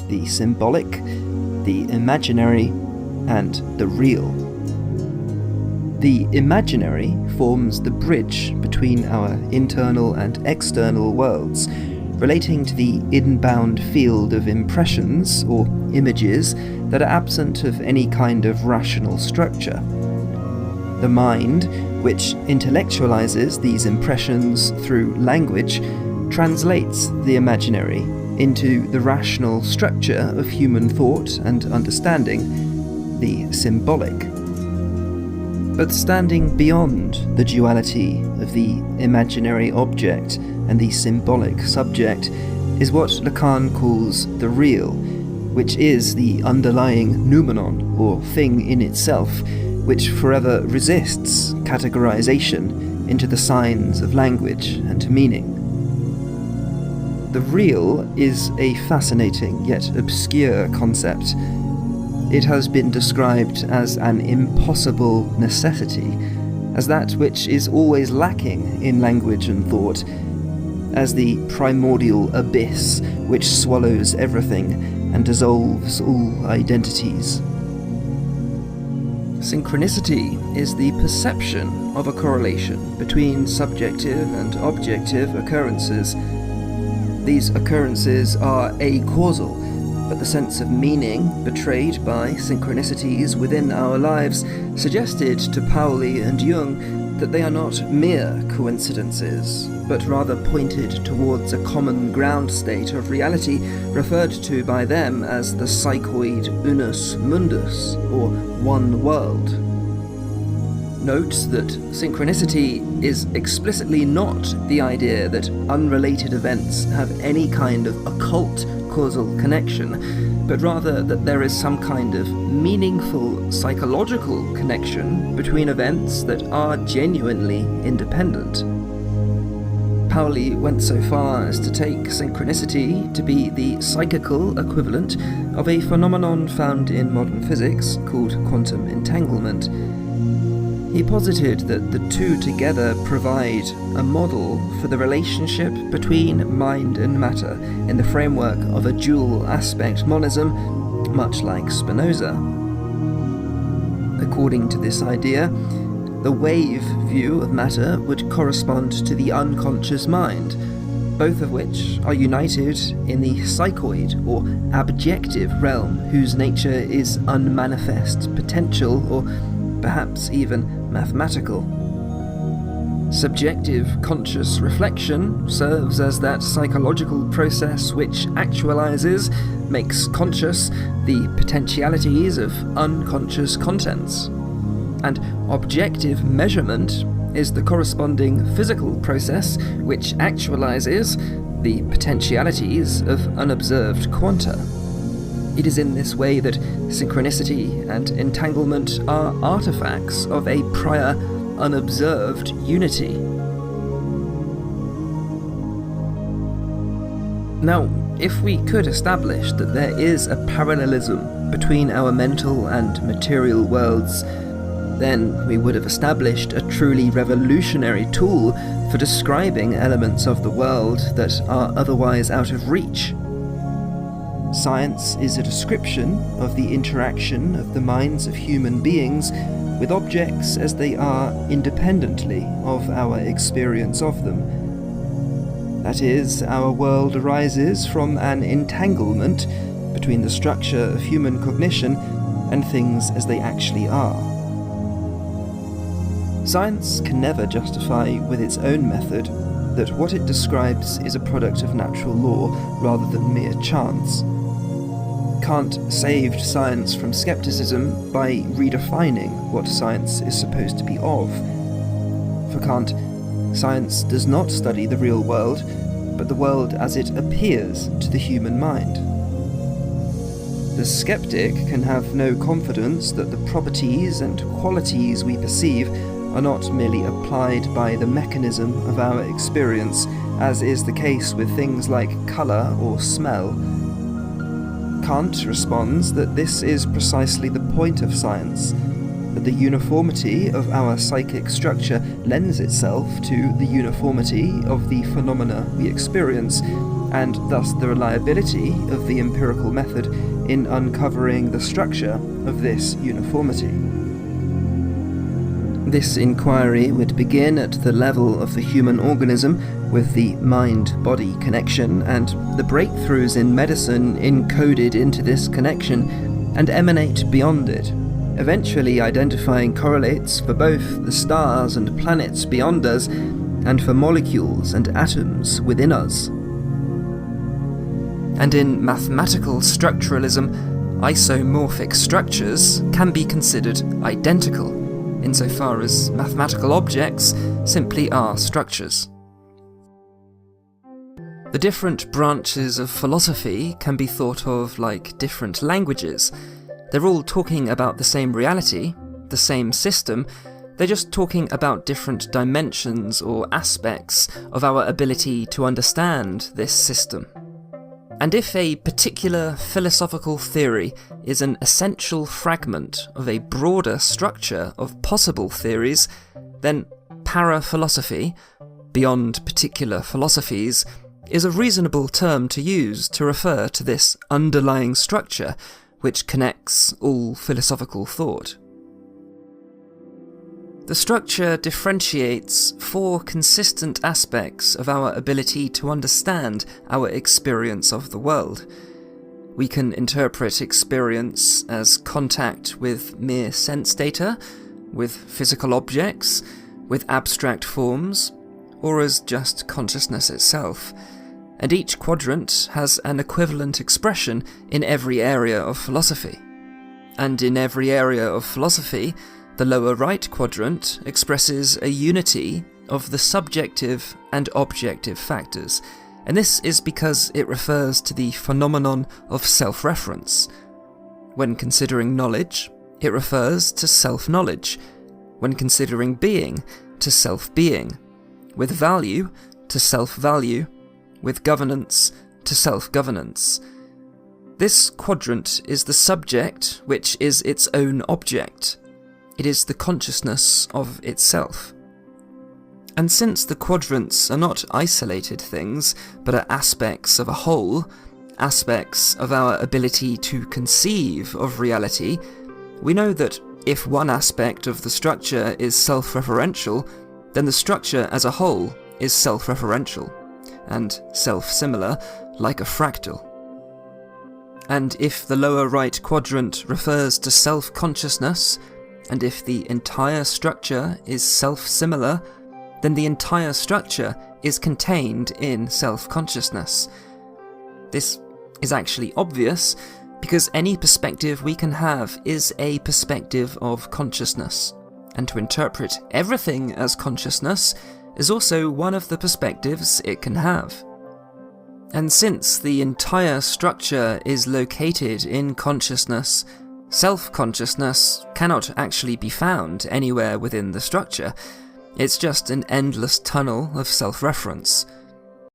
the symbolic, the imaginary, and the real. The imaginary forms the bridge between our internal and external worlds, relating to the inbound field of impressions or images that are absent of any kind of rational structure. The mind, which intellectualizes these impressions through language, translates the imaginary into the rational structure of human thought and understanding, the symbolic. But standing beyond the duality of the imaginary object and the symbolic subject is what Lacan calls the real, which is the underlying noumenon, or thing in itself, which forever resists categorization into the signs of language and meaning. The real is a fascinating yet obscure concept. It has been described as an impossible necessity, as that which is always lacking in language and thought, as the primordial abyss which swallows everything and dissolves all identities. Synchronicity is the perception of a correlation between subjective and objective occurrences. These occurrences are acausal, but the sense of meaning betrayed by synchronicities within our lives suggested to Pauli and Jung that they are not mere coincidences, but rather pointed towards a common ground state of reality referred to by them as the psychoid unus mundus, or one world. Note that synchronicity is explicitly not the idea that unrelated events have any kind of occult causal connection, but rather that there is some kind of meaningful psychological connection between events that are genuinely independent. Pauli went so far as to take synchronicity to be the psychical equivalent of a phenomenon found in modern physics called quantum entanglement. He posited that the two together provide a model for the relationship between mind and matter in the framework of a dual aspect monism, much like Spinoza. According to this idea, the wave view of matter would correspond to the unconscious mind, both of which are united in the psychoid or abjective realm, whose nature is unmanifest potential or perhaps even mathematical. Subjective conscious reflection serves as that psychological process which actualizes, makes conscious the potentialities of unconscious contents. And objective measurement is the corresponding physical process which actualizes the potentialities of unobserved quanta. It is in this way that synchronicity and entanglement are artifacts of a prior, unobserved unity. Now, if we could establish that there is a parallelism between our mental and material worlds, then we would have established a truly revolutionary tool for describing elements of the world that are otherwise out of reach. Science is a description of the interaction of the minds of human beings with objects as they are independently of our experience of them. That is, our world arises from an entanglement between the structure of human cognition and things as they actually are. Science can never justify with its own method that what it describes is a product of natural law rather than mere chance. Kant saved science from skepticism by redefining what science is supposed to be of. For Kant, science does not study the real world, but the world as it appears to the human mind. The skeptic can have no confidence that the properties and qualities we perceive are not merely applied by the mechanism of our experience, as is the case with things like colour or smell. Kant responds that this is precisely the point of science, that the uniformity of our psychic structure lends itself to the uniformity of the phenomena we experience, and thus the reliability of the empirical method in uncovering the structure of this uniformity. This inquiry would begin at the level of the human organism with the mind-body connection and the breakthroughs in medicine encoded into this connection and emanate beyond it, eventually identifying correlates for both the stars and planets beyond us and for molecules and atoms within us. And in mathematical structuralism, isomorphic structures can be considered identical, insofar as mathematical objects simply are structures. The different branches of philosophy can be thought of like different languages. They're all talking about the same reality, the same system, they're just talking about different dimensions or aspects of our ability to understand this system. And if a particular philosophical theory is an essential fragment of a broader structure of possible theories, then para-philosophy, beyond particular philosophies, is a reasonable term to use to refer to this underlying structure which connects all philosophical thought. The structure differentiates four consistent aspects of our ability to understand our experience of the world. We can interpret experience as contact with mere sense data, with physical objects, with abstract forms, or as just consciousness itself. And each quadrant has an equivalent expression in every area of philosophy. And in every area of philosophy, the lower right quadrant expresses a unity of the subjective and objective factors, and this is because it refers to the phenomenon of self-reference. When considering knowledge, it refers to self-knowledge. When considering being, to self-being. With value, to self-value. With governance, to self-governance. This quadrant is the subject, which is its own object. It is the consciousness of itself. And since the quadrants are not isolated things, but are aspects of a whole, aspects of our ability to conceive of reality, we know that if one aspect of the structure is self-referential, then the structure as a whole is self-referential, and self-similar, like a fractal. And if the lower right quadrant refers to self-consciousness, and if the entire structure is self-similar, then the entire structure is contained in self-consciousness. This is actually obvious, because any perspective we can have is a perspective of consciousness, and to interpret everything as consciousness is also one of the perspectives it can have. And since the entire structure is located in consciousness, self-consciousness cannot actually be found anywhere within the structure. It's just an endless tunnel of self-reference.